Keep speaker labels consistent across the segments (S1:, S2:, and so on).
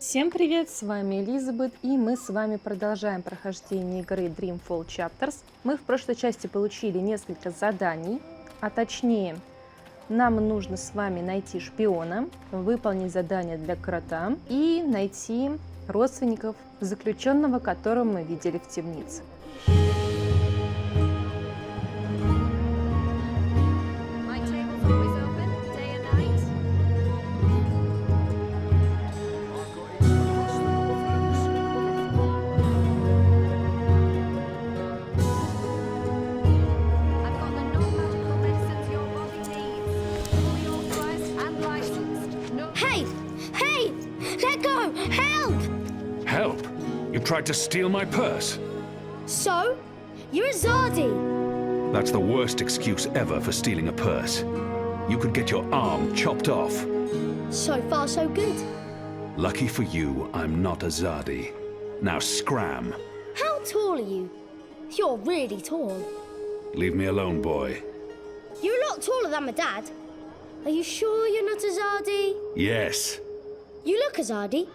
S1: Всем привет, с вами Elisabeth, и мы с вами продолжаем прохождение игры Dreamfall Chapters. Мы в прошлой части получили несколько заданий, а точнее, нам нужно с вами найти шпиона, выполнить задание для крота и найти родственников заключенного, которого мы видели в темнице.
S2: Tried to steal my purse.
S3: So? You're a Zardi.
S2: That's the worst excuse ever for stealing a purse. You could get your arm chopped off.
S3: So far, so good.
S2: Lucky for you, I'm not a Zardi. Now scram.
S3: How tall are you? You're really tall.
S2: Leave me alone, boy.
S3: You're a lot taller than my dad. Are you sure you're not a Zardi?
S2: Yes.
S3: You look a Zardi.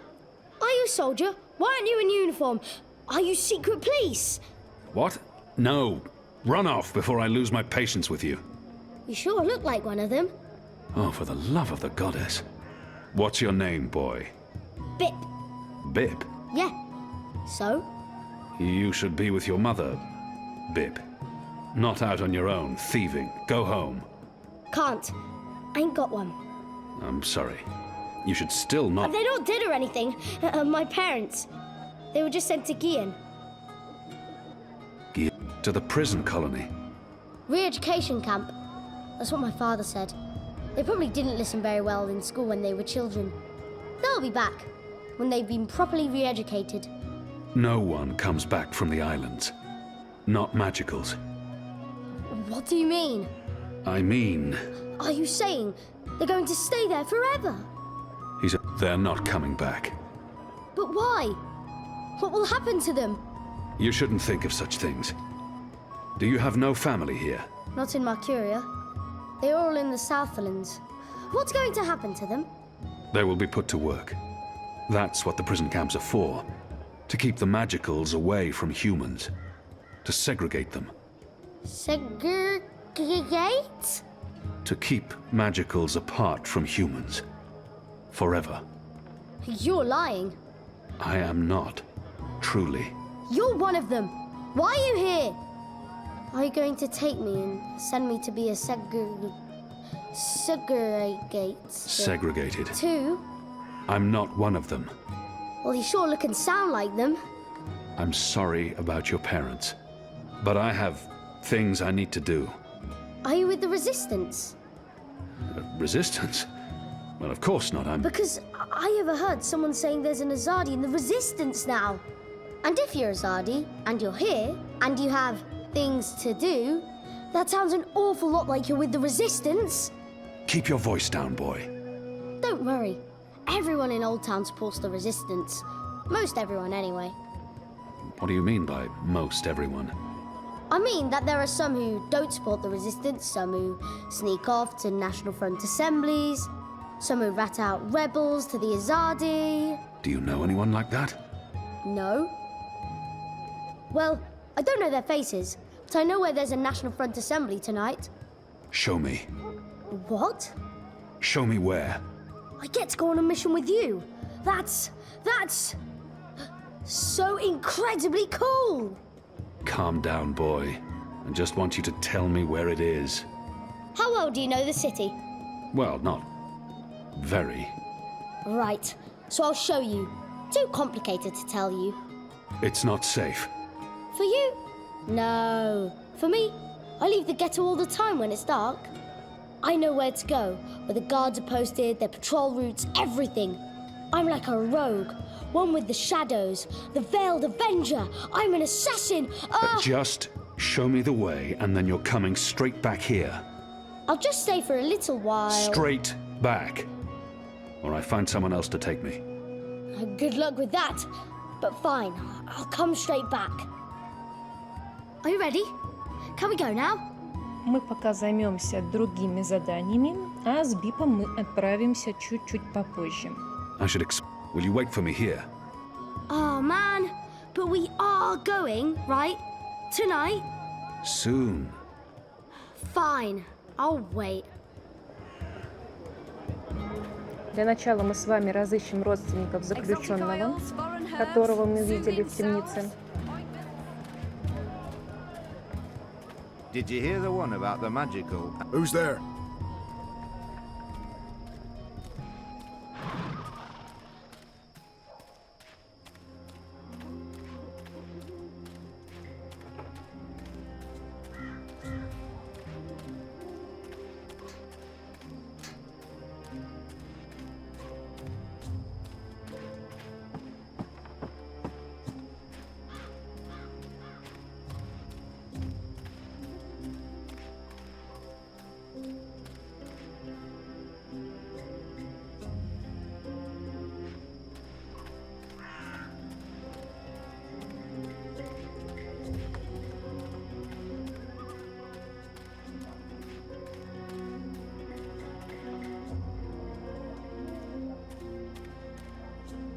S3: Are you a soldier? Why aren't you in uniform? Are you secret police?
S2: What? No. Run off before I lose my patience with you.
S3: You sure look like one of them.
S2: Oh, for the love of the goddess. What's your name, boy?
S3: Bip.
S2: Bip?
S3: Yeah. So?
S2: You should be with your mother, Bip. Not out on your own, thieving. Go home.
S3: Can't. Ain't got one.
S2: I'm sorry. You should still not...
S3: They're not dead or anything. My parents. They were just sent to Gian.
S2: To the prison colony?
S3: Re-education camp. That's what my father said. They probably didn't listen very well in school when they were children. They'll be back, when they've been properly re-educated.
S2: No one comes back from the islands. Not magicals.
S3: What do you mean?
S2: I mean...
S3: Are you saying they're going to stay there forever?
S2: They're not coming back.
S3: But why? What will happen to them?
S2: You shouldn't think of such things. Do you have no family here?
S3: Not in Mercuria. They're all in the Southlands. What's going to happen to them?
S2: They will be put to work. That's what the prison camps are for. To keep the magicals away from humans. To segregate them.
S3: Segregate?
S2: To keep magicals apart from humans. Forever.
S3: You're lying.
S2: I am not. Truly.
S3: You're one of them. Why are you here? Are you going to take me and send me to be a
S2: Segregated.
S3: Too?
S2: I'm not one of them.
S3: Well, you sure look and sound like them.
S2: I'm sorry about your parents. But I have things I need to do.
S3: Are you with the Resistance?
S2: Resistance? Well, of course not,
S3: Because I overheard someone saying there's an Azadi in the Resistance now. And if you're a Azadi, and you're here, and you have things to do, that sounds an awful lot like you're with the Resistance.
S2: Keep your voice down, boy.
S3: Don't worry. Everyone in Old Town supports the Resistance. Most everyone, anyway.
S2: What do you mean by most everyone?
S3: I mean that there are some who don't support the Resistance, some who sneak off to National Front assemblies, some who rat out rebels to the Azadi.
S2: Do you know anyone like that?
S3: No. Well, I don't know their faces, but I know where there's a National Front assembly tonight.
S2: Show me.
S3: What?
S2: Show me where.
S3: I get to go on a mission with you. That's so incredibly cool.
S2: Calm down, boy. I just want you to tell me where it is.
S3: How well do you know the city?
S2: Well, not very.
S3: Right, so I'll show you. Too complicated to tell you.
S2: It's not safe.
S3: For you? No. For me, I leave the ghetto all the time when it's dark. I know where to go, where the guards are posted, their patrol routes, everything. I'm like a rogue, one with the shadows, the Veiled Avenger. I'm an assassin.
S2: Just show me the way, and then you're coming straight back here.
S3: I'll just stay for a little while.
S2: Straight back. Or I find someone else to take me.
S3: Good luck with that. But fine, I'll come straight back. Are you ready? Can we go now?
S1: Мы пока займемся другими заданиями, а с Бипом мы отправимся чуть-чуть попозже.
S2: Will you wait for me here?
S3: Oh, man. But we are going, right? Tonight?
S2: Soon.
S3: Fine. I'll wait.
S1: Для начала мы с вами разыщем родственников заключенного, которого мы видели в темнице.
S4: Did you hear the one about the magical?
S5: Who's there?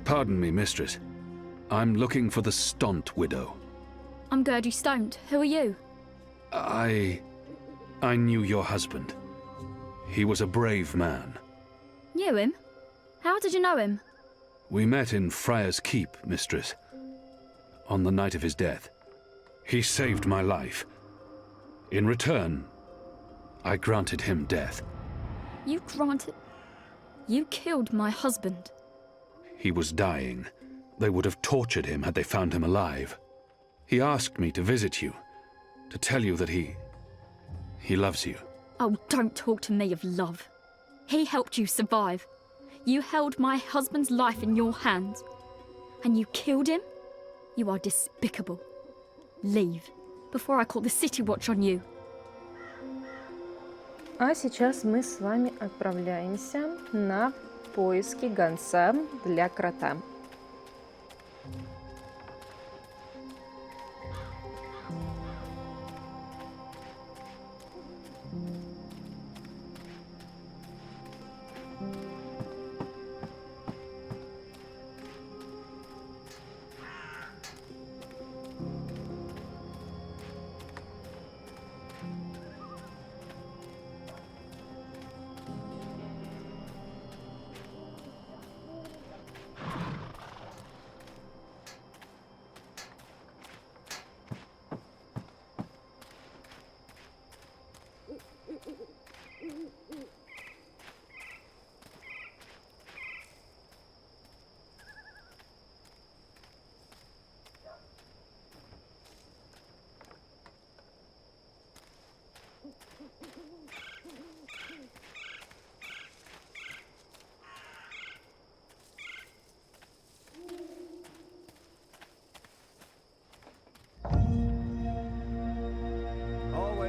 S2: Pardon me, mistress. I'm looking for the Stant widow.
S6: I'm Gertie Stoned. Who are you?
S2: I knew your husband. He was a brave man.
S6: Knew him? How did you know him?
S2: We met in Friar's Keep, mistress, on the night of his death. He saved my life. In return, I granted him death.
S6: You granted... You killed my husband.
S2: He was dying. They would have tortured him had they found him alive. He asked me to visit you, to tell you that he loves you.
S6: Oh, don't talk to me of love. He helped you survive. You held my husband's life in your hands. And you killed him? You are despicable. Leave, before I call the City Watch on you.
S1: А сейчас мы с вами отправляемся на поиски гонца для крота.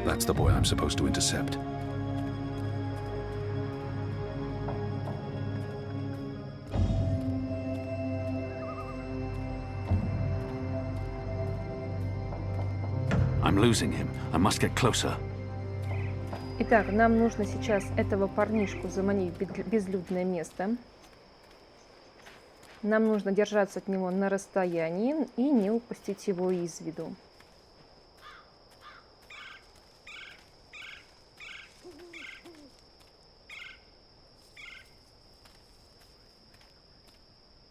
S2: That's the boy I'm supposed to intercept. I'm losing him. I must get closer.
S1: Итак, нам нужно сейчас этого парнишку заманить в безлюдное место. Нам нужно держаться от него на расстоянии и не упустить его из виду.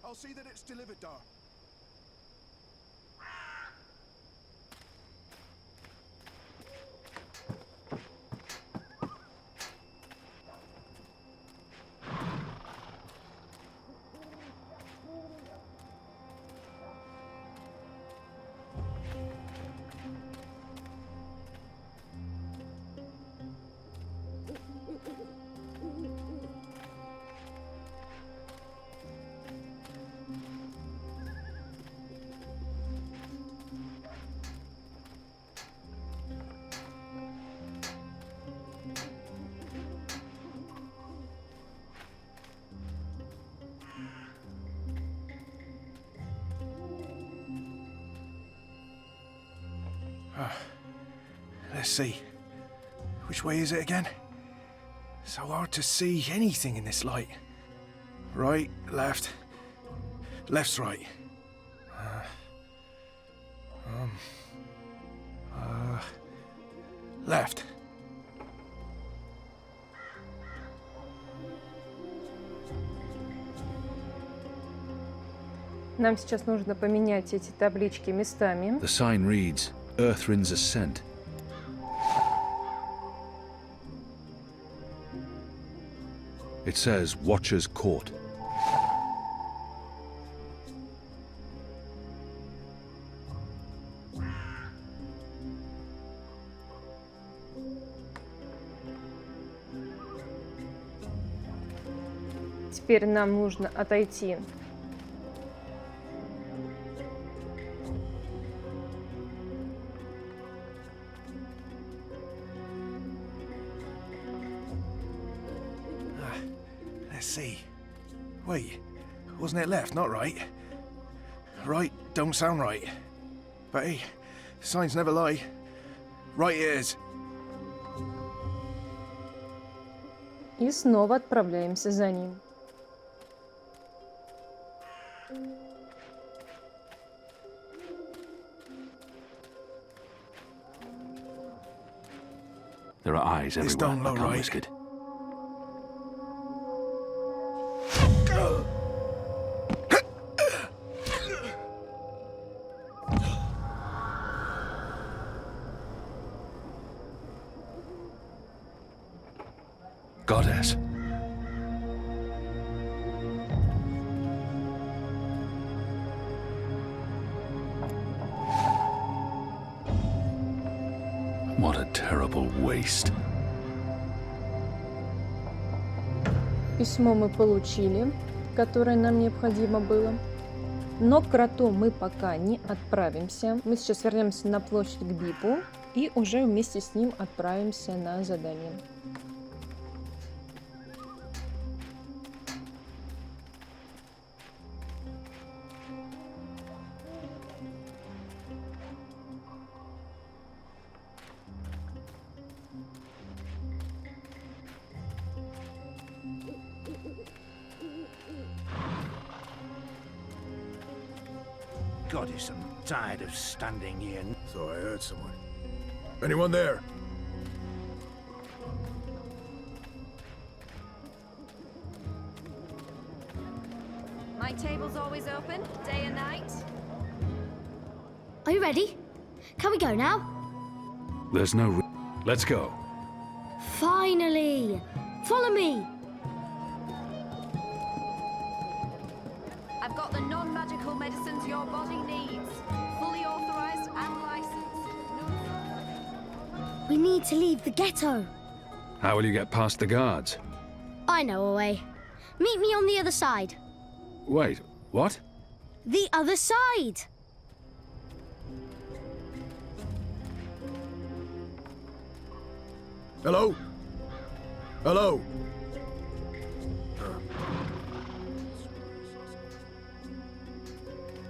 S5: I'll see that it's delivered, Dar. Let's see. Which way is it again? So hard to see anything in this light. Right, left. Left's right. Left.
S1: Нам сейчас нужно поменять эти таблички местами.
S2: The sign reads, Earthrin's Ascent. It says, Watcher's Court.
S1: Теперь нам нужно отойти.
S5: Let's see. Wait, wasn't it left, not right? Right don't sound right. But hey, signs never lie. Right it is.
S1: И снова отправляемся за ним.
S2: There are eyes
S5: This
S2: everywhere.
S5: don't
S2: I
S5: look
S2: can't
S5: right.
S2: risk it. Goddess. What a terrible waste.
S1: Письмо мы получили, которое нам необходимо было. Но к кроту мы пока не отправимся. Мы сейчас вернемся на площадь к Бипу и уже вместе с ним отправимся на задание.
S4: Goddess, I'm tired of standing here.
S5: So I heard someone. Anyone there?
S7: My table's always open, day and night.
S3: Are you ready? Can we go now?
S2: There's no Let's go.
S3: Finally! Follow me!
S7: I've got the non-magical medicines your body needs. Fully authorized and licensed.
S3: We need to leave the ghetto.
S2: How will you get past the guards?
S3: I know a way. Meet me on the other side.
S2: Wait, what?
S3: The other side!
S5: Hello? Hello?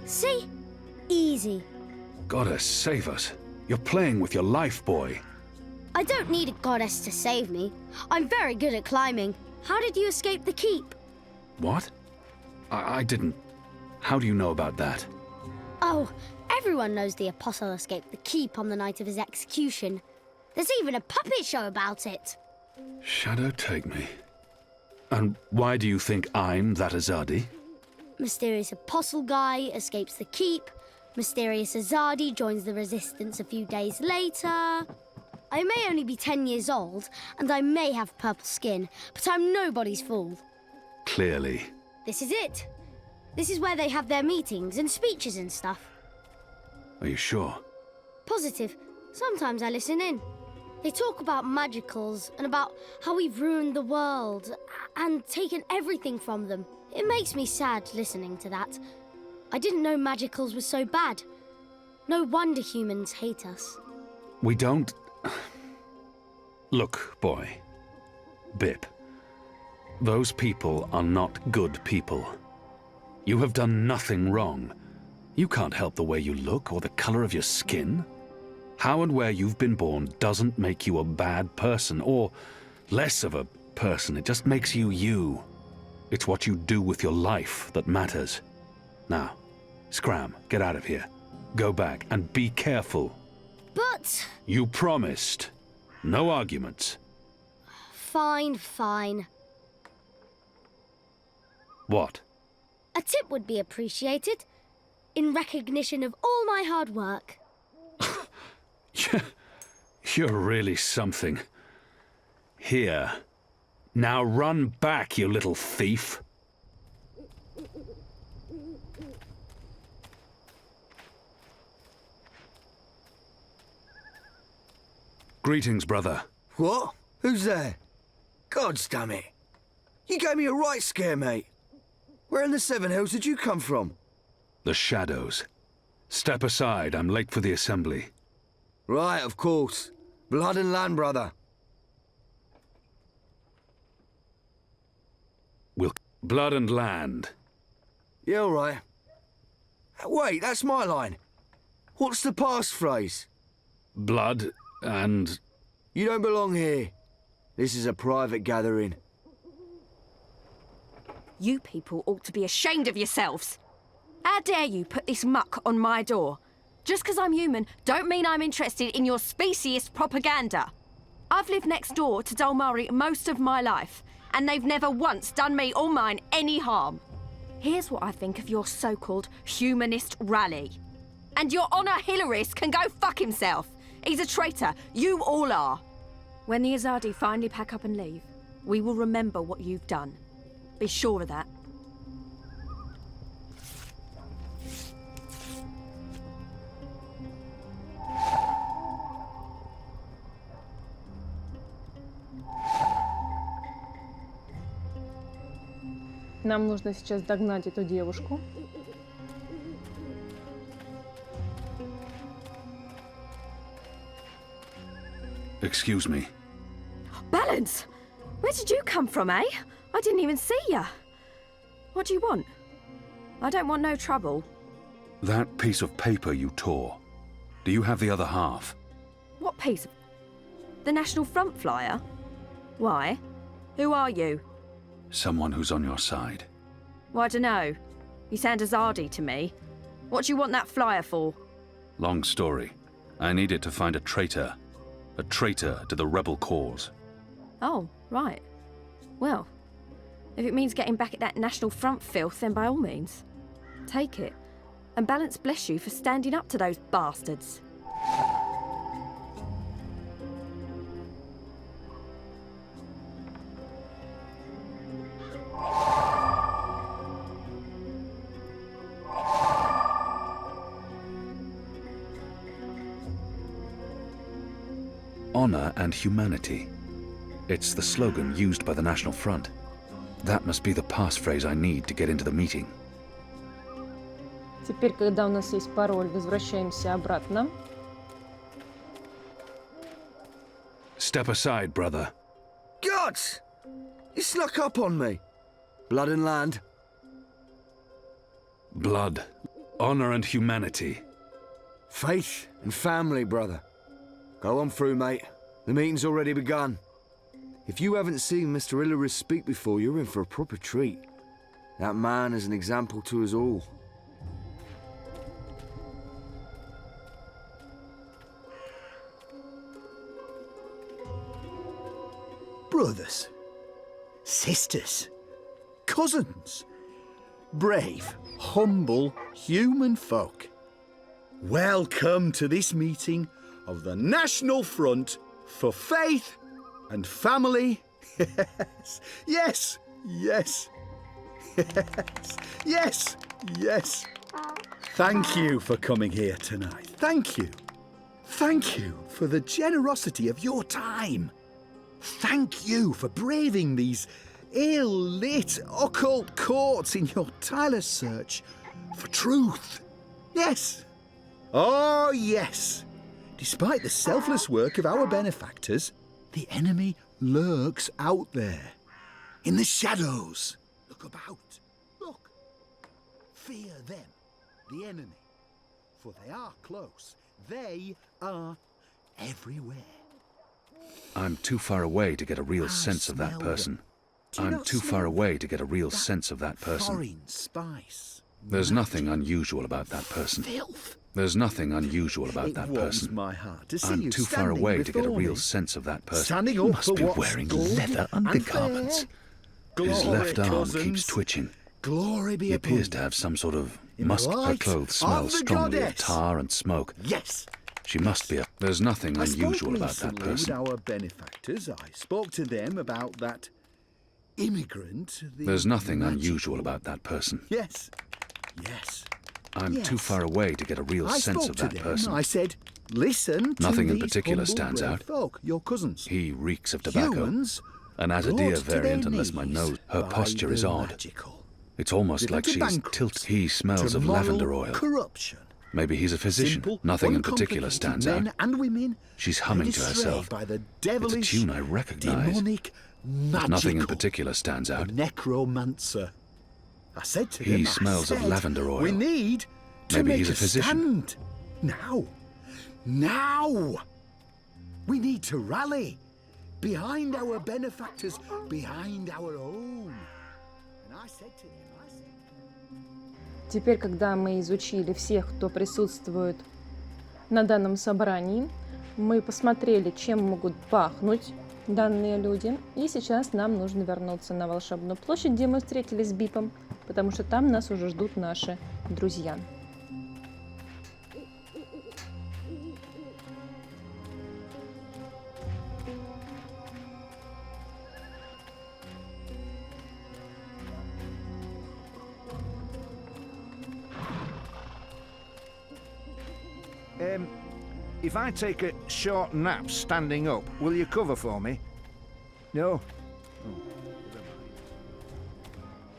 S3: See? Easy.
S2: Goddess, save us. You're playing with your life, boy.
S3: I don't need a goddess to save me. I'm very good at climbing. How did you escape the keep?
S2: What? I didn't. How do you know about that?
S3: Oh, everyone knows the apostle escaped the keep on the night of his execution. There's even a puppet show about it.
S2: Shadow take me. And why do you think I'm that Azadi?
S3: Mysterious apostle guy escapes the keep. Mysterious Azadi joins the resistance a few days later. I may only be 10 years old, and I may have purple skin, but I'm nobody's fool.
S2: Clearly.
S3: This is it. This is where they have their meetings and speeches and stuff.
S2: Are you sure?
S3: Positive. Sometimes I listen in. They talk about magicals and about how we've ruined the world and taken everything from them. It makes me sad listening to that. I didn't know magicals were so bad. No wonder humans hate us.
S2: We don't... Look, boy. Bip. Those people are not good people. You have done nothing wrong. You can't help the way you look or the color of your skin. How and where you've been born doesn't make you a bad person or less of a person. It just makes you you. It's what you do with your life that matters. Now, scram, get out of here. Go back and be careful.
S3: But...
S2: You promised. No arguments.
S3: Fine, fine.
S2: What?
S3: A tip would be appreciated, in recognition of all my hard work.
S2: You're really something. Here. Now run back, you little thief. Greetings, brother.
S8: What? Who's there? Gods damn it. You gave me a right scare, mate. Where in the Seven Hills did you come from?
S2: The shadows. Step aside, I'm late for the assembly.
S8: Right, of course. Blood and land, brother.
S2: Blood and land.
S8: Yeah, all right. Wait, that's my line. What's the passphrase?
S2: Blood and...
S8: You don't belong here. This is a private gathering.
S7: You people ought to be ashamed of yourselves. How dare you put this muck on my door? Just because I'm human, don't mean I'm interested in your speciesist propaganda. I've lived next door to Dolmari most of my life, and they've never once done me or mine any harm. Here's what I think of your so-called humanist rally. And your Honor Hilarist can go fuck himself. He's a traitor. You all are. When the Azadi finally pack up and leave, we will remember what you've done. Be sure of that.
S1: Нам нужно сейчас догнать эту девушку.
S2: Excuse me.
S7: Balance! Where did you come from, eh? I didn't even see ya. What do you want? I don't want no trouble.
S2: That piece of paper you tore. Do you have the other half?
S7: What piece? The National Front flyer? Why? Who are you?
S2: Someone who's on your side.
S7: Well, I dunno. You sound Azadi to me. What do you want that flyer for?
S2: Long story. I need it to find a traitor. A traitor to the rebel cause.
S7: Oh, right. Well, if it means getting back at that National Front filth, then by all means. Take it. And Balance bless you for standing up to those bastards.
S2: Honor and humanity. It's the slogan used by the National Front. That must be the passphrase I need to get into the meeting.
S1: Теперь, когда у нас есть пароль, возвращаемся обратно.
S2: Step aside, brother.
S8: Gods! You snuck up on me. Blood and land.
S2: Blood, honor and humanity.
S8: Faith and family, brother. Go on through, mate. The meeting's already begun. If you haven't seen Mr. Hilarist speak before, you're in for a proper treat. That man is an example to us all.
S9: Brothers, sisters, cousins, brave, humble human folk. Welcome to this meeting of the National Front for Faith and Family. Yes, yes, yes, yes, yes. Thank you for coming here tonight. Thank you. Thank you for the generosity of your time. Thank you for braving these ill-lit occult courts in your tireless search for truth. Yes. Oh, yes. Despite the selfless work of our benefactors, the enemy lurks out there, in the shadows. Look about. Look. Fear them, the enemy, for they are close. They are everywhere.
S2: I'm too far away to get a real sense of that person. I'm too far away to get a real sense of that person.
S9: Foreign spice.
S2: There's nothing unusual about that person.
S9: Filth.
S2: There's nothing unusual about that
S9: It warms
S2: person.
S9: my heart to see
S2: I'm
S9: you
S2: too far
S9: standing
S2: away to get a
S9: before
S2: real
S9: me.
S2: sense of that person.
S9: Standing
S2: He
S9: up
S2: must
S9: for
S2: be
S9: what's
S2: wearing
S9: good
S2: leather
S9: and
S2: undergarments.
S9: fair.
S2: His left
S9: Glory,
S2: arm
S9: cousins.
S2: keeps twitching.
S9: Glory be
S2: He appears
S9: upon
S2: to have some sort of
S9: In the
S2: musk. Her
S9: light
S2: clothes
S9: of
S2: smell
S9: the
S2: strongly of
S9: goddess.
S2: tar and smoke.
S9: you. Yes.
S2: She must be a... There's nothing
S9: I spoke
S2: unusual about that
S9: recently with
S2: person.
S9: our benefactors. I spoke to them about that immigrant. The
S2: There's nothing
S9: magical-
S2: unusual about that person.
S9: Yes. Yes.
S2: I'm too
S9: Yes.
S2: far away to get a real
S9: I
S2: sense
S9: spoke
S2: of
S9: to
S2: that
S9: them.
S2: person.
S9: I said, listen to
S2: Nothing in
S9: these
S2: particular
S9: humble,
S2: stands
S9: brave
S2: out.
S9: folk, your cousins.
S2: He reeks of tobacco.
S9: Humans
S2: An
S9: brought
S2: Azadea
S9: to their
S2: variant unless my
S9: knees
S2: nose... Her
S9: by
S2: posture is
S9: the
S2: odd.
S9: magical.
S2: It's almost
S9: Driven
S2: like
S9: to
S2: she's
S9: bankruptcy,
S2: tilted. He smells
S9: to
S2: of
S9: moral
S2: lavender oil.
S9: corruption.
S2: Maybe he's a physician.
S9: Simple,
S2: Nothing in particular
S9: uncomplicated
S2: stands
S9: men
S2: out.
S9: and women
S2: She's humming
S9: led
S2: to
S9: astray
S2: herself.
S9: by the
S2: It's a
S9: devilish,
S2: tune I recognize.
S9: demonic,
S2: But nothing in
S9: magical
S2: particular stands out.
S9: necromancer. I said to them,
S2: He
S9: I
S2: smells of
S9: said,
S2: lavender oil.
S9: We need to
S2: Maybe
S9: make
S2: he's a physician.
S9: stand. Now. Now. We need to rally behind our benefactors, behind our own. And I said to them,
S1: Теперь, когда мы изучили всех, кто присутствует на данном собрании, мы посмотрели, чем могут пахнуть данные люди. И сейчас нам нужно вернуться на волшебную площадь, где мы встретились с Бипом, потому что там нас уже ждут наши друзья.
S4: If I take a short nap standing up, will you cover for me? No?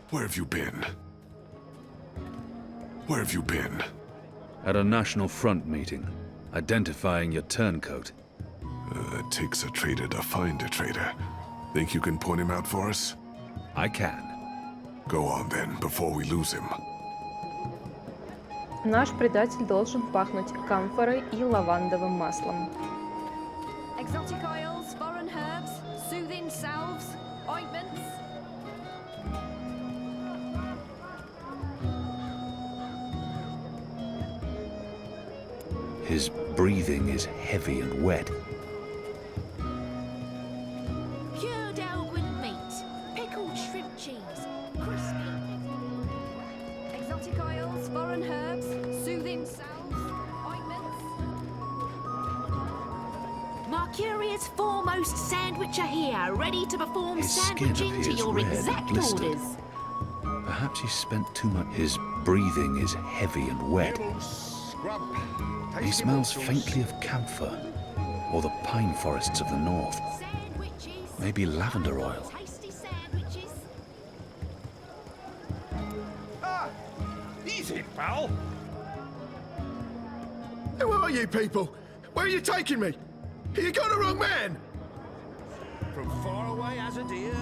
S10: Where have you been? Where have you been?
S2: At a National Front meeting, identifying your turncoat.
S10: It takes a traitor to find a traitor. Think you can point him out for us?
S2: I can.
S10: Go on then, before we lose him.
S1: Наш предатель должен пахнуть камфорой и лавандовым маслом.
S7: Exotic oils, foreign herbs, soothing salves, ointments.
S2: His breathing is heavy and wet.
S11: Cured Elgin meat, pickled shrimp cheese, crispy.
S7: Exotic oils, foreign herbs, soothing salves, ointments.
S11: Mercurius foremost sandwicher here, ready to perform
S2: His skin
S11: sandwiching to
S2: appears
S11: your
S2: red and
S11: exact
S2: blistered.
S11: orders.
S2: Perhaps he spent too much. His breathing is heavy and wet. He smells faintly of camphor, or the pine forests of the north.
S11: Sandwiches.
S2: Maybe lavender oil.
S11: Tasty sandwiches.
S5: Easy, pal. Who are you people? Where are you taking me? You got the wrong man.
S4: From far away as a deer.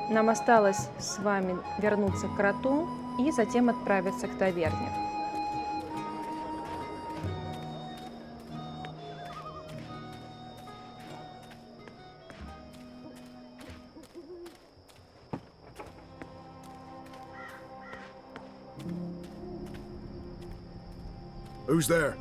S1: Нам осталось с вами вернуться к кроту и затем отправиться к таверне.
S5: Who's there?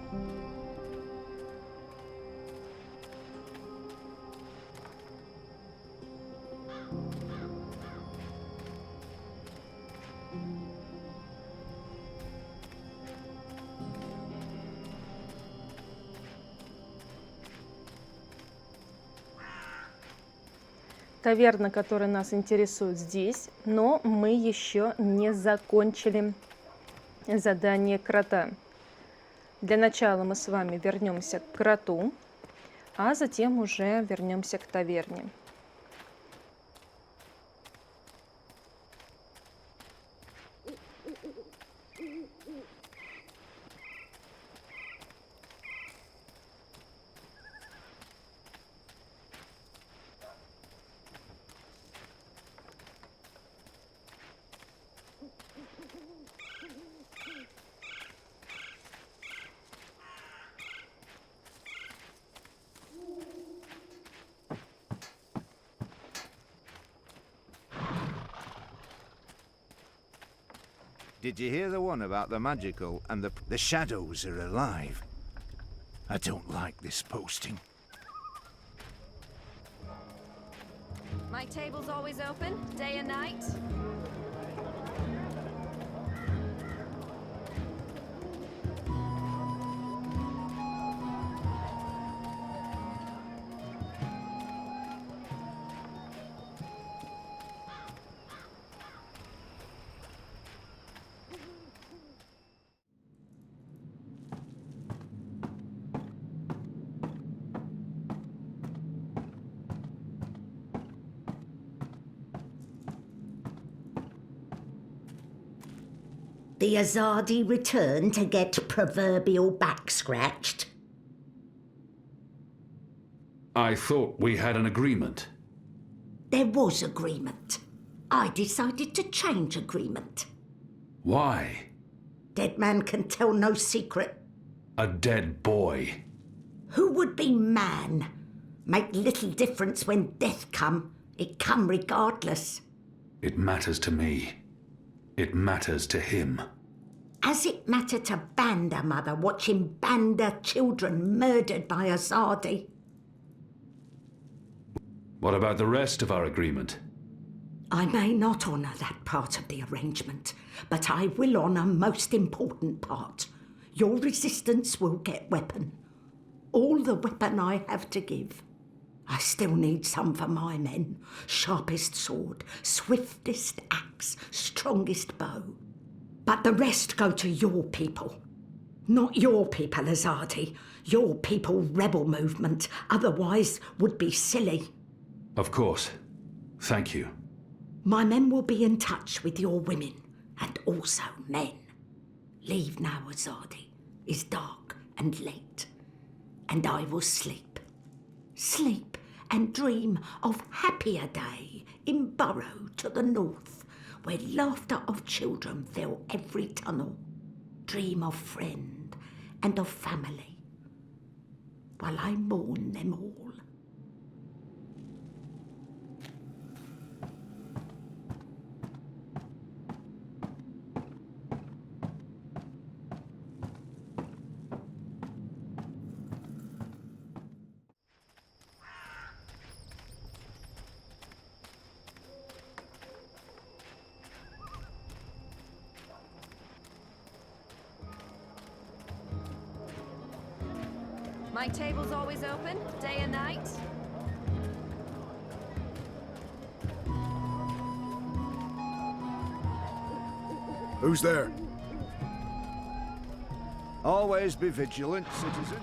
S1: Таверна, которая нас интересует здесь, но мы еще не закончили задание крота. Для начала мы с вами вернемся к кроту, а затем уже вернемся к таверне.
S4: Did you hear the one about the magical and the shadows are alive? I don't like this posting.
S7: My table's always open, day and night.
S11: The Azadi return to get proverbial back scratched.
S2: I thought we had an agreement.
S11: There was agreement. I decided to change agreement.
S2: Why?
S11: Dead man can tell no secret.
S2: A dead boy.
S11: Who would be man? Make little difference when death come. It come regardless.
S2: It matters to me. It matters to him.
S11: As it matter to Banda mother watching Banda children murdered by Azadi?
S2: What about the rest of our agreement?
S11: I may not honour that part of the arrangement, but I will honour most important part. Your resistance will get weapon. All the weapon I have to give. I still need some for my men. Sharpest sword, swiftest axe, strongest bow. But the rest go to your people. Not your people, Azadi. Your people rebel movement, otherwise would be silly.
S2: Of course. Thank you.
S11: My men will be in touch with your women, and also men. Leave now, Azadi. It's dark and late, and I will sleep. Sleep and dream of happier day in Burrow to the north, where laughter of children fill every tunnel. Dream of friend and of family, while I mourn them all.
S7: My table's always open, day and night.
S5: Who's there?
S4: Always be vigilant, citizen.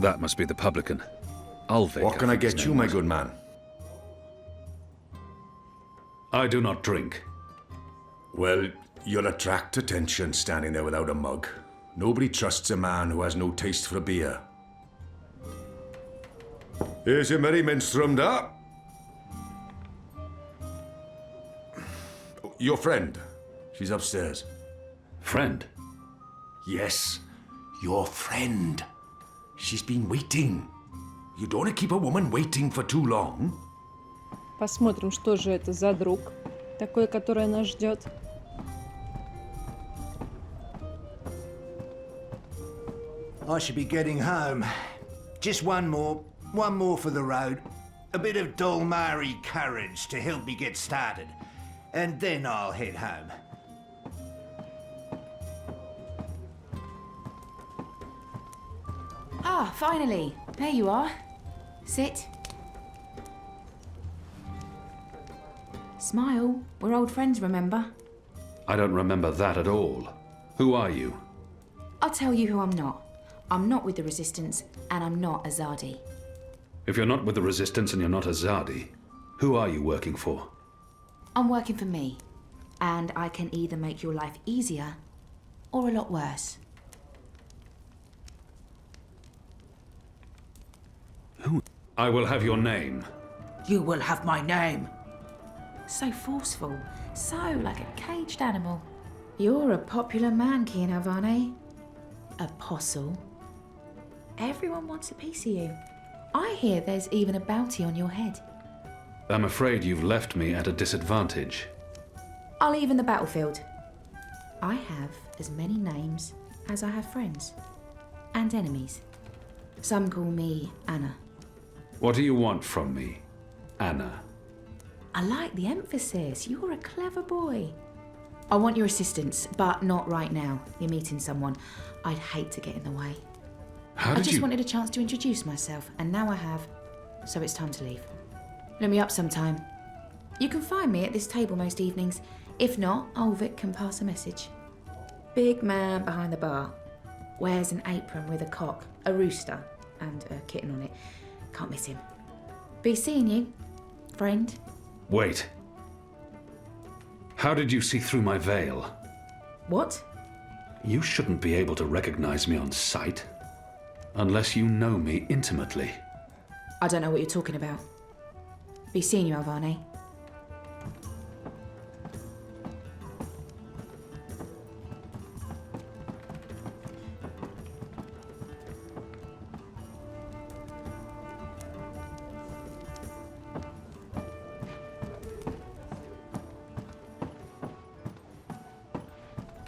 S2: That must be the publican. Ulvik.
S12: What can I get you, my good man?
S2: I do not drink.
S12: Well, you'll attract attention standing there without a mug. Nobody trusts a man who has no taste for beer. Here's your merry men strummed up. Your friend. She's upstairs.
S2: Friend?
S12: Yes, your friend. She's been waiting. You don't want to keep a woman waiting for too long.
S1: Посмотрим, что же это за друг такой, который нас ждет.
S4: I should be getting home. Just one more for the road. A bit of dull Maori courage to help me get started. And then I'll head home.
S13: Ah, finally. There you are. Sit. Smile. We're old friends, remember?
S2: I don't remember that at all. Who are you?
S13: I'll tell you who I'm not. I'm not with the Resistance, and I'm not Azadi.
S2: If you're not with the Resistance and you're not Azadi, who are you working for?
S13: I'm working for me, and I can either make your life easier or a lot worse.
S2: Who? I will have your name.
S13: You will have my name. So forceful, so like a caged animal. You're a popular man, Kian Alvane. Apostle. Everyone wants a piece of you. I hear there's even a bounty on your head.
S2: I'm afraid you've left me at a disadvantage.
S13: I'll even the battlefield. I have as many names as I have friends. And enemies. Some call me Anna.
S2: What do you want from me, Anna?
S13: I like the emphasis. You're a clever boy. I want your assistance, but not right now. You're meeting someone. I'd hate to get in the way. I just wanted a chance to introduce myself, and now I have. So it's time to leave. Look me up sometime. You can find me at this table most evenings. If not, Ulvik can pass a message. Big man behind the bar. Wears an apron with a cock, a rooster, and a kitten on it. Can't miss him. Be seeing you, friend.
S2: Wait. How did you see through my veil?
S13: What?
S2: You shouldn't be able to recognize me on sight. Unless you know me intimately.
S13: I don't know what you're talking about. Be seeing you, Alvane.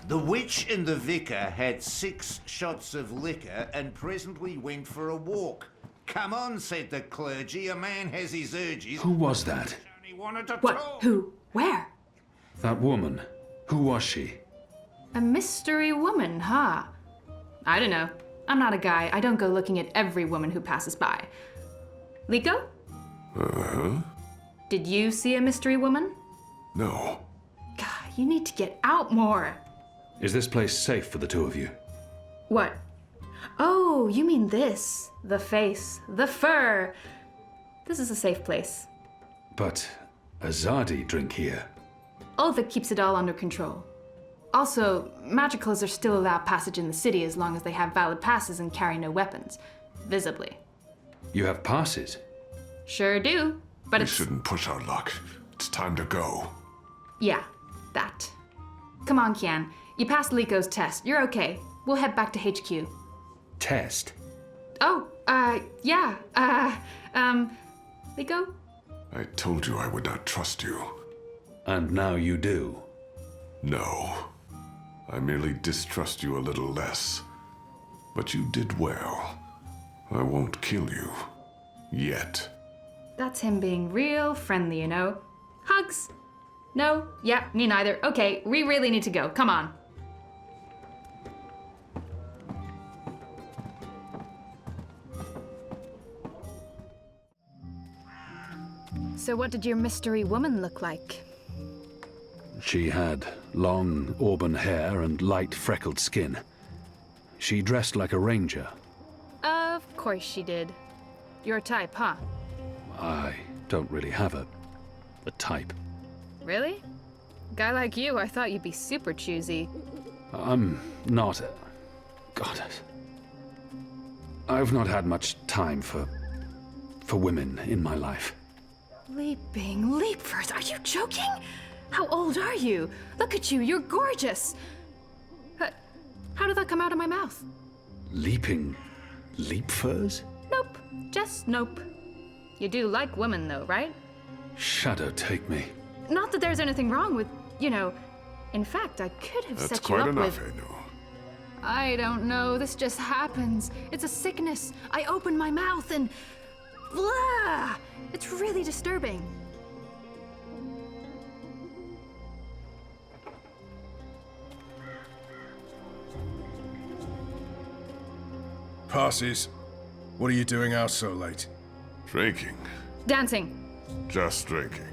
S4: The witch and the vicar had 6 shots of liquor and presently went for a walk. Come on, said the clergy, a man has his urges.
S2: Who was that?
S4: He wanted to
S13: What?
S4: talk.
S13: Who? Where?
S2: That woman. Who was she?
S14: A mystery woman, huh? I don't know. I'm not a guy. I don't go looking at every woman who passes by. Liko?
S10: Uh-huh.
S14: Did you see a mystery woman?
S10: No.
S14: God, you need to get out more.
S2: Is this place safe for the two of you?
S14: What? Oh, you mean this. The face, the fur. This is a safe place.
S2: But Azadi drink here.
S14: Ulvik keeps it all under control. Also, magicals are still allowed passage in the city as long as they have valid passes and carry no weapons. Visibly.
S2: You have passes?
S14: Sure do, but
S10: We shouldn't push our luck. It's time to go.
S14: Yeah, that. Come on, Kian. You passed Liko's test. You're okay. We'll head back to HQ.
S2: Test?
S14: Oh, yeah. Liko?
S10: I told you I would not trust you.
S2: And now you do?
S10: No. I merely distrust you a little less. But you did well. I won't kill you. Yet.
S14: That's him being real friendly, you know. Hugs? No? Yeah, me neither. Okay, we really need to go. Come on. So what did your mystery woman look like?
S2: She had long auburn hair and light freckled skin. She dressed like a ranger.
S14: Of course she did. Your type, huh?
S2: I don't really have a type.
S14: Really? Guy like you, I thought you'd be super choosy.
S2: I'm not... God. I've not had much time for women in my life.
S14: Leaping leapers, are you joking? How old are you? Look at you, you're gorgeous. How did that come out of my mouth?
S2: Leaping leapfurs?
S14: Nope, just nope. You do like women though, right?
S2: Shadow take me.
S14: Not that there's anything wrong with, you know. In fact, I could have
S10: That's
S14: set you
S10: quite
S14: up
S10: enough,
S14: with...
S10: Enu.
S14: I don't know, this just happens. It's a sickness. I open my mouth and... Blah! It's really disturbing.
S5: Passes. What are you doing out so late?
S10: Drinking.
S14: Dancing.
S10: Just drinking.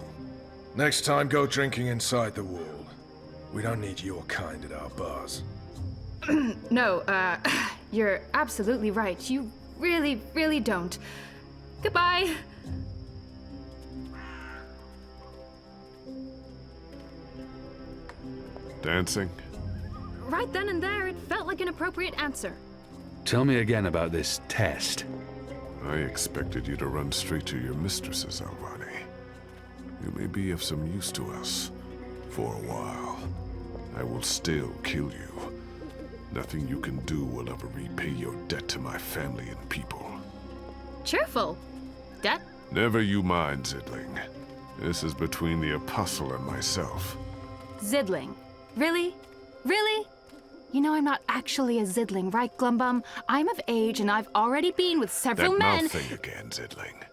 S5: Next time, go drinking inside the wall. We don't need your kind at our bars.
S14: No, you're absolutely right. You really, really don't. Goodbye.
S10: Dancing?
S14: Right then and there, it felt like an appropriate answer.
S2: Tell me again about this test.
S10: I expected you to run straight to your mistresses, Alvani. You may be of some use to us. For a while. I will still kill you. Nothing you can do will ever repay your debt to my family and people.
S14: Cheerful. Debt?
S10: Never you mind, Zidling. This is between the Apostle and myself.
S14: Zidling. Really? Really? You know I'm not actually a Zidling, right, Glumbum? I'm of age and I've already been with several
S10: that
S14: men—
S10: mouth thing again, Zidling.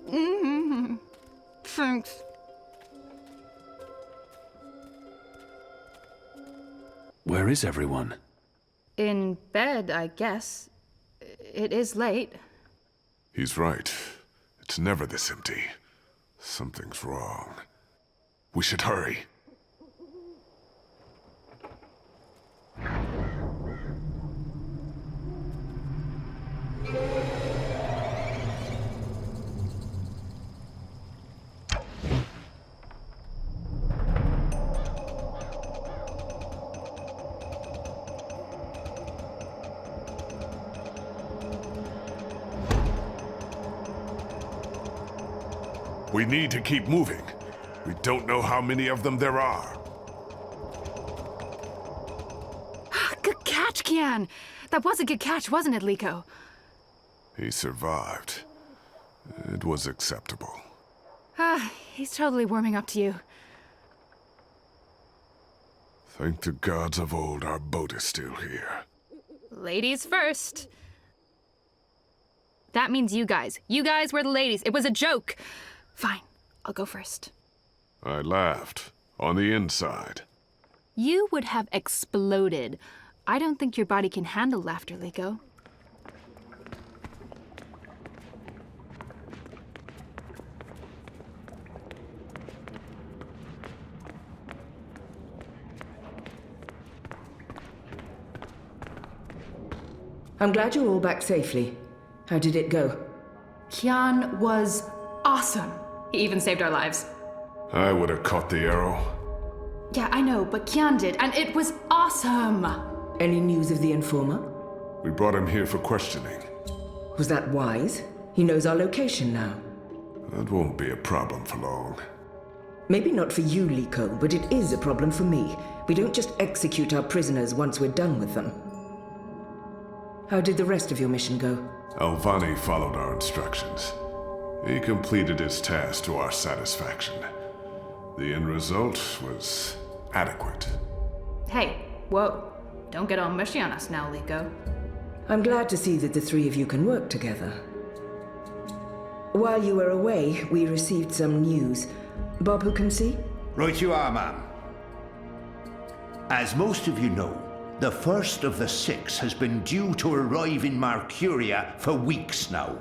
S14: Mm-hmm. Thanks.
S2: Where is everyone?
S14: In bed, I guess. It is late.
S10: He's right. It's never this empty. Something's wrong. We should hurry. We need to keep moving. We don't know how many of them there are.
S14: Good catch, Kian! That was a good catch, wasn't it, Liko?
S10: He survived. It was acceptable.
S14: He's totally warming up to you.
S10: Thank the gods of old our boat is still here.
S14: Ladies first. That means you guys. You guys were the ladies. It was a joke. Fine, I'll go first.
S10: I laughed. On the inside.
S14: You would have exploded. I don't think your body can handle laughter, Liko.
S15: I'm glad you're all back safely. How did it go?
S13: Kian was awesome. He even saved our lives.
S10: I would have caught the arrow.
S13: Yeah, I know, but Kian did, and it was awesome!
S15: Any news of the informer?
S10: We brought him here for questioning.
S15: Was that wise? He knows our location now.
S10: That won't be a problem for long.
S15: Maybe not for you, Liko, but it is a problem for me. We don't just execute our prisoners once we're done with them. How did the rest of your mission go?
S10: Alvani followed our instructions. He completed his task to our satisfaction. The end result was adequate.
S13: Hey, whoa. Don't get all mushy on us now, Liko.
S15: I'm glad to see that the three of you can work together. While you were away, we received some news. Bob, who can see?
S4: Right you are, ma'am. As most of you know, the first of the 6 has been due to arrive in Mercuria for weeks now.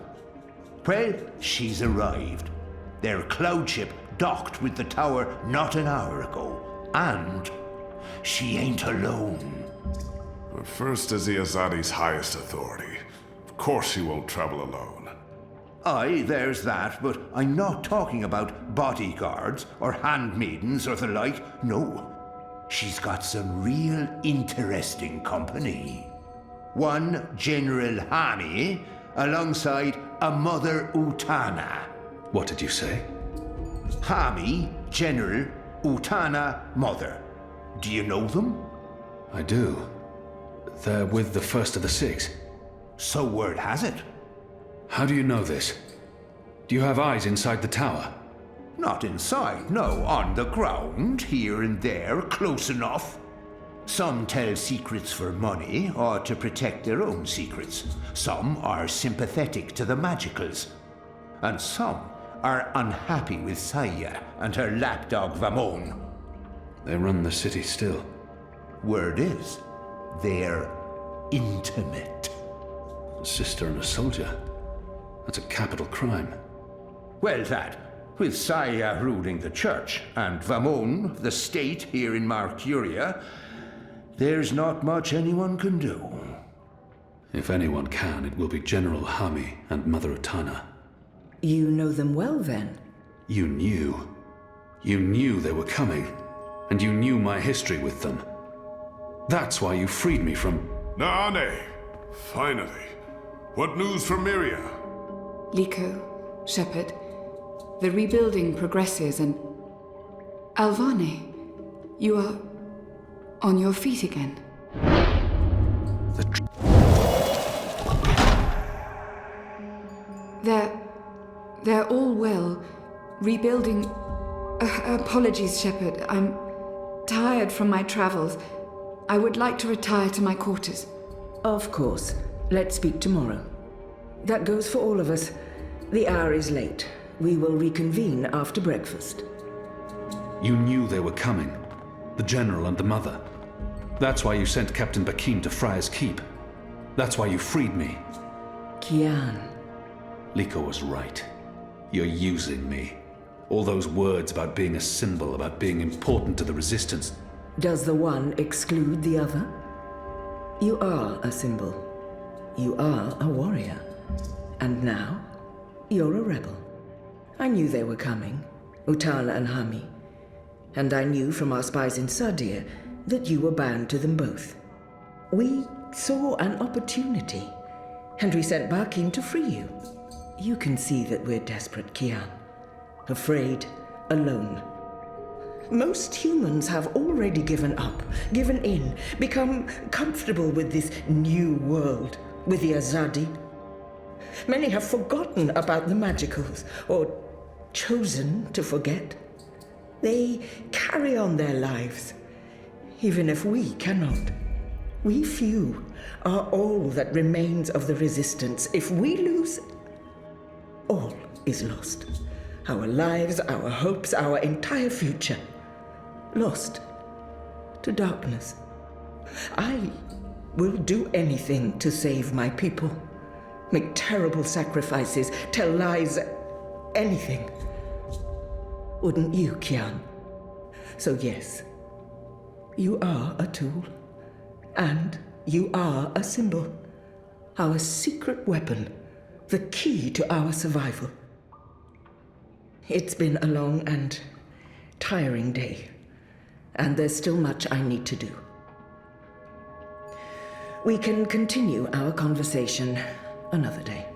S4: Well, she's arrived. Their cloud ship docked with the tower not an hour ago. And she ain't alone.
S10: But first is the Azadi's highest authority. Of course she won't travel alone.
S4: Aye, there's that, but I'm not talking about bodyguards or handmaidens or the like. No. She's got some real interesting company. One General Hami, alongside a Mother Utana.
S2: What did you say?
S4: Hami, General, Utana, Mother. Do you know them?
S2: I do. They're with the first of the 6.
S4: So word has it.
S2: How do you know this? Do you have eyes inside the tower?
S4: Not inside, no. On the ground, here and there, close enough. Some tell secrets for money or to protect their own secrets. Some are sympathetic to the magicals. And some are unhappy with Saya and her lapdog Vamon.
S2: They run the city still.
S4: Word is, they're intimate.
S2: A sister and a soldier. That's a capital crime.
S4: Well, that, with Saya ruling the church and Vamon, the state here in Marcuria, there's not much anyone can do.
S2: If anyone can, it will be General Hami and Mother Utana.
S15: You know them well, then?
S2: You knew. You knew they were coming, and you knew my history with them. That's why you freed me from...
S10: Naane! Finally. What news from Myria?
S13: Liko, Shepard, the rebuilding progresses and... Alvane, you are... on your feet again. They're all well. Rebuilding... apologies, Shepard. I'm tired from my travels. I would like to retire to my quarters.
S15: Of course. Let's speak tomorrow. That goes for all of us. The hour is late. We will reconvene after breakfast.
S2: You knew they were coming. The General and the Mother. That's why you sent Captain Bakim to Friar's Keep. That's why you freed me.
S15: Kian.
S2: Liko was right. You're using me. All those words about being a symbol, about being important to the Resistance.
S15: Does the one exclude the other? You are a symbol. You are a warrior. And now, you're a rebel. I knew they were coming, Utana and Hami. And I knew from our spies in Sadir that you were bound to them both. We saw an opportunity, and we sent Bakim to free you. You can see that we're desperate, Kian. Afraid, alone. Most humans have already given up, given in, become comfortable with this new world, with the Azadi. Many have forgotten about the magicals, or chosen to forget. They carry on their lives, even if we cannot. We few are all that remains of the Resistance. If we lose, all is lost. Our lives, our hopes, our entire future. Lost to darkness. I will do anything to save my people. Make terrible sacrifices, tell lies, anything. Wouldn't you, Kian? So yes, you are a tool. And you are a symbol. Our secret weapon. The key to our survival. It's been a long and tiring day. And there's still much I need to do. We can continue our conversation another day.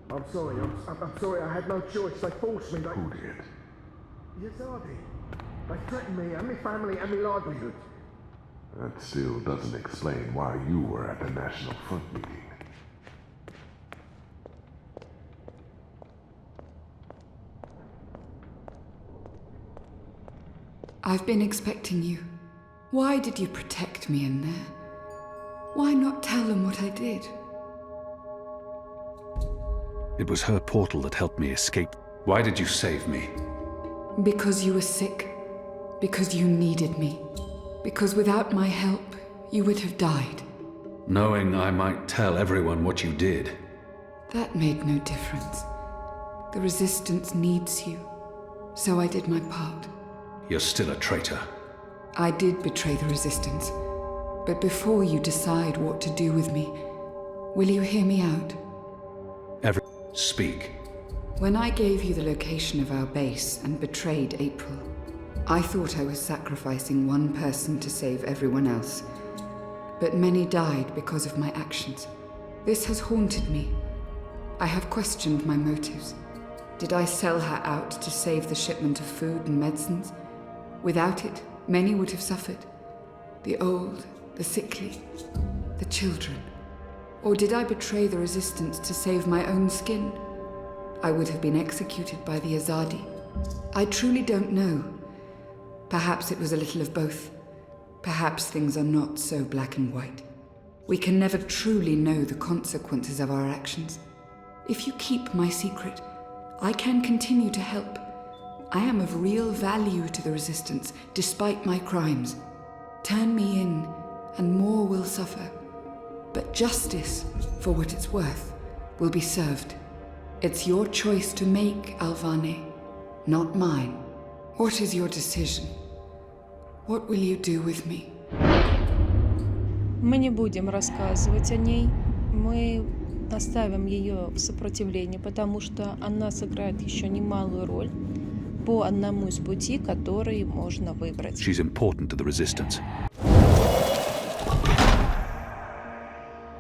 S5: I'm sorry, I'm sorry, I had no choice. They forced me.
S10: Who did?
S5: Yazadi. They threatened me and my family and my livelihood.
S10: That still doesn't explain why you were at the National Front meeting.
S13: I've been expecting you. Why did you protect me in there? Why not tell them what I did?
S2: It was her portal that helped me escape. Why did you save me?
S13: Because you were sick. Because you needed me. Because without my help, you would have died.
S2: Knowing I might tell everyone what you did.
S13: That made no difference. The Resistance needs you. So I did my part.
S2: You're still a traitor.
S13: I did betray the Resistance. But before you decide what to do with me, will you hear me out?
S2: Speak.
S13: When I gave you the location of our base and betrayed April, I thought I was sacrificing one person to save everyone else. But many died because of my actions. This has haunted me. I have questioned my motives. Did I sell her out to save the shipment of food and medicines? Without it, many would have suffered. The old, the sickly, the children.
S16: Or did I betray the resistance to save my own skin? I would have been executed by the Azadi. I truly don't know. Perhaps it was a little of both. Perhaps things are not so black and white. We can never truly know the consequences of our actions. If you keep my secret, I can continue to help. I am of real value to the Resistance, despite my crimes. Turn me in, and more will suffer. But justice, for what it's worth, will be served. It's your choice to make, Alvane, not mine. What is your decision? What will you do with me?
S1: Мы не будем рассказывать о ней. Мы оставим ее в сопротивлении, потому что она сыграет еще немалую роль по одному из путей, которые можно выбрать.
S2: She's important to the Resistance.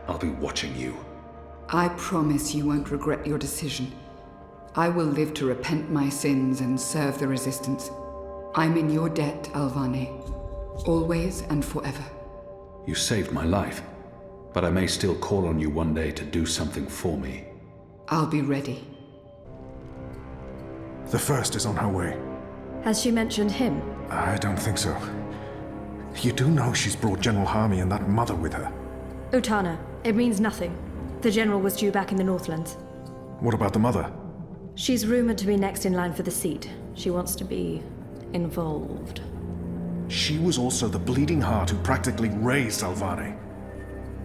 S12: I'll be watching you.
S16: I promise you won't regret your decision. I will live to repent my sins and serve the Resistance. I'm in your debt, Alvane. Always and forever.
S2: You saved my life, but I may still call on you one day to do something for me.
S16: I'll be ready.
S5: The First is on her way.
S17: Has she mentioned him?
S5: I don't think so. You do know she's brought General Harmy and that mother with her.
S17: Utana, it means nothing. The General was due back in the Northlands.
S5: What about the mother?
S17: She's rumored to be next in line for the seat. She wants to be involved.
S5: She was also the bleeding heart who practically raised Alvane.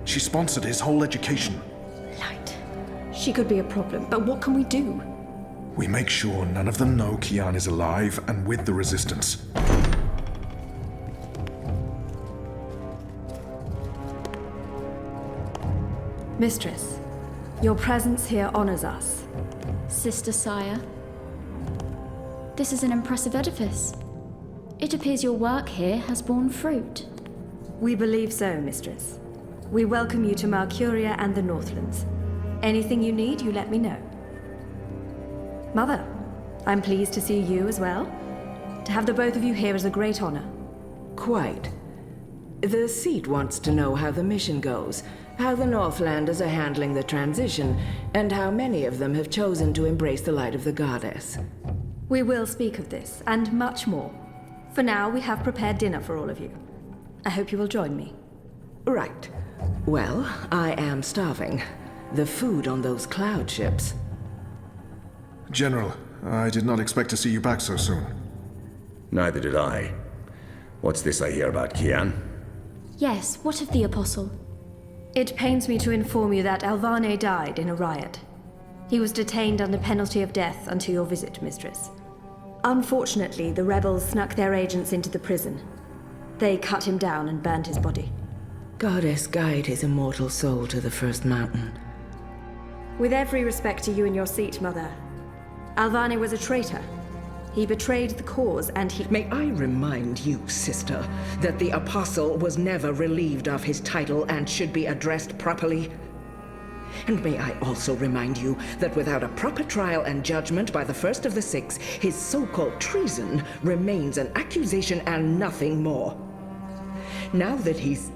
S5: She sponsored his whole education.
S17: Light. She could be a problem, but what can we do?
S5: We make sure none of them know Kian is alive and with the Resistance.
S17: Mistress, your presence here honors us.
S6: Sister Sire, this is an impressive edifice. It appears your work here has borne fruit.
S17: We believe so, Mistress. We welcome you to Malcuria and the Northlands. Anything you need, you let me know. Mother, I'm pleased to see you as well. To have the both of you here is a great honor.
S15: Quite. The seat wants to know how the mission goes, how the Northlanders are handling the transition, and how many of them have chosen to embrace the light of the goddess.
S17: We will speak of this, and much more. For now, we have prepared dinner for all of you. I hope you will join me.
S15: Right. Well, I am starving. The food on those cloud ships.
S5: General, I did not expect to see you back so soon.
S12: Neither did I. What's this I hear about Kian?
S6: Yes, what of the Apostle?
S17: It pains me to inform you that Alvane died in a riot. He was detained under penalty of death until your visit, Mistress. Unfortunately, the rebels snuck their agents into the prison. They cut him down and burned his body.
S15: Goddess, guide his immortal soul to the First Mountain.
S17: With every respect to you and your seat, Mother, Alvane was a traitor. He betrayed the cause and he—
S15: May I remind you, sister, that the Apostle was never relieved of his title and should be addressed properly? And may I also remind you that without a proper trial and judgment by the first of the six, his so-called treason remains an accusation and nothing more. Now that he's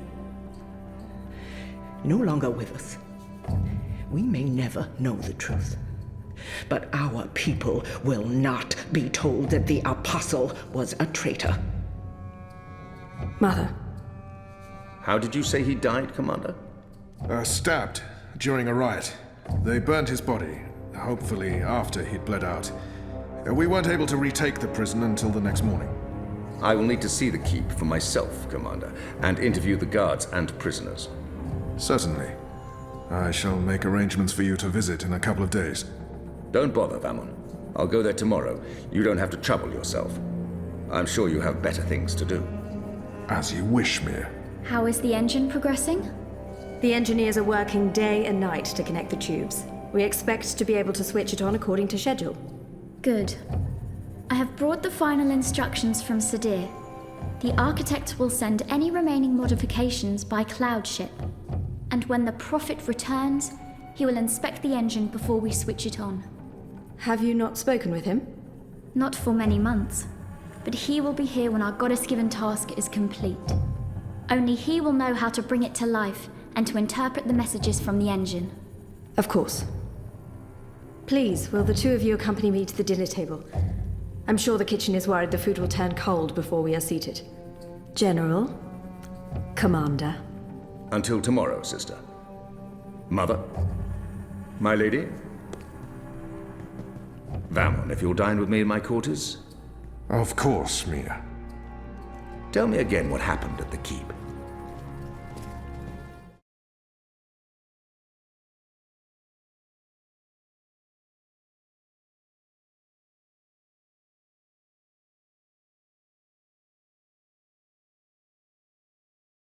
S15: no longer with us, we may never know the truth. But our people will not be told that the Apostle was a traitor.
S17: Mother.
S12: How did you say he died, Commander?
S5: Stabbed during a riot. They burned his body, hopefully after he'd bled out. We weren't able to retake the prison until the next morning.
S12: I will need to see the keep for myself, Commander, and interview the guards and prisoners.
S5: Certainly. I shall make arrangements for you to visit in a couple of days.
S12: Don't bother, Vamon. I'll go there tomorrow. You don't have to trouble yourself. I'm sure you have better things to do.
S5: As you wish, Mir.
S6: How is the engine progressing?
S17: The engineers are working day and night to connect the tubes. We expect to be able to switch it on according to schedule.
S6: Good. I have brought the final instructions from Sadir. The architect will send any remaining modifications by cloud ship. And when the Prophet returns, he will inspect the engine before we switch it on.
S17: Have you not spoken with him?
S6: Not for many months, but he will be here when our goddess-given task is complete. Only he will know how to bring it to life and to interpret the messages from the engine.
S17: Of course. Please, will the two of you accompany me to the dinner table? I'm sure the kitchen is worried the food will turn cold before we are seated. General, Commander.
S18: Until tomorrow, sister. Mother, my lady. Valmon, if you'll dine with me in my quarters.
S10: Of course, Mia.
S18: Tell me again what happened at the keep.